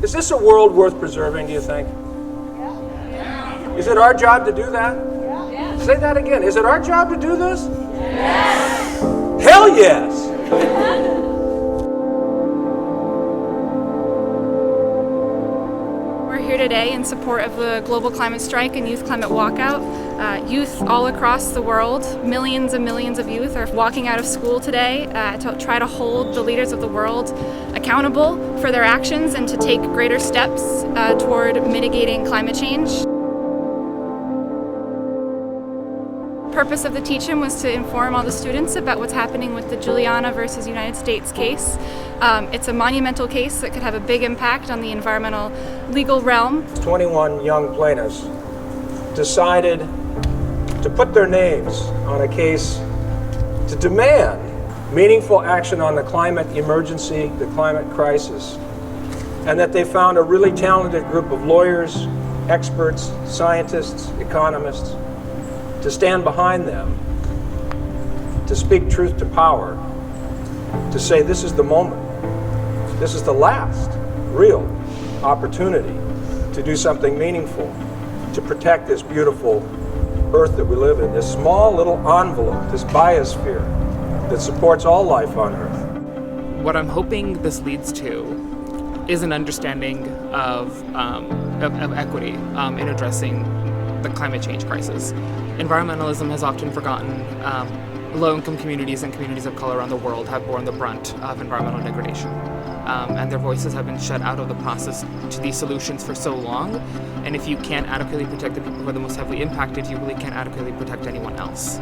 Is this a world worth preserving, do you think? Is it our job to do that? Say that again. Is it our job to do this? Yes. Hell yes. We're here today in support of the global climate strike and youth climate walkout. Youth all across the world, millions and millions of youth are walking out of school today to try to hold the leaders of the world accountable for their actions and to take greater steps toward mitigating climate change. The purpose of the teach-in was to inform all the students about what's happening with the Juliana versus United States case. It's a monumental case that could have a big impact on the environmental legal realm. 21 young plaintiffs decided to put their names on a case to demand meaningful action on the climate emergency, the climate crisis, and that they found a really talented group of lawyers, experts, scientists, economists, to stand behind them, to speak truth to power, to say this is the moment, this is the last real opportunity to do something meaningful, to protect this beautiful earth that we live in, this small little envelope, this biosphere that supports all life on earth. What I'm hoping this leads to is an understanding of equity in addressing the climate change crisis. Environmentalism has often forgotten low-income communities and communities of color around the world have borne the brunt of environmental degradation. And their voices have been shut out of the process to these solutions for so long. And if you can't adequately protect the people who are the most heavily impacted, you really can't adequately protect anyone else.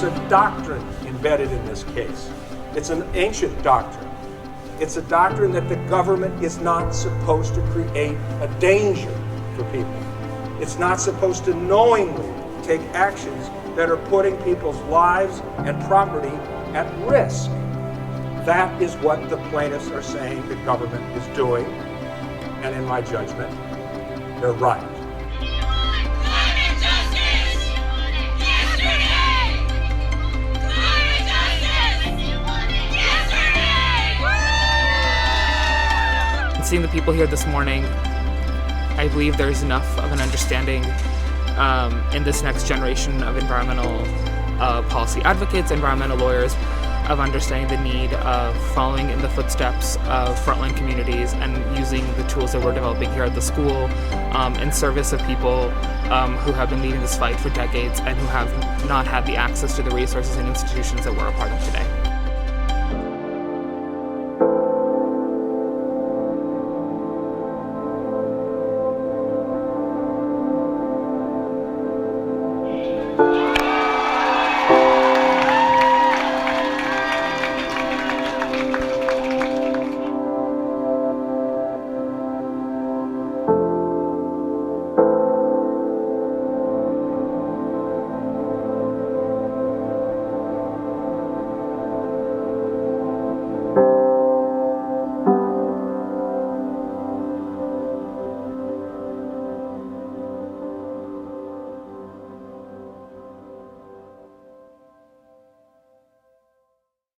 A doctrine embedded in this case. It's an ancient doctrine. It's a doctrine that the government is not supposed to create a danger for people. It's not supposed to knowingly take actions that are putting people's lives and property at risk. That is what the plaintiffs are saying the government is doing, and in my judgment, they're right. Seeing the people here this morning, I believe there's enough of an understanding in this next generation of environmental policy advocates, environmental lawyers, of understanding the need of following in the footsteps of frontline communities and using the tools that we're developing here at the school in service of people who have been leading this fight for decades and who have not had the access to the resources and institutions that we're a part of today.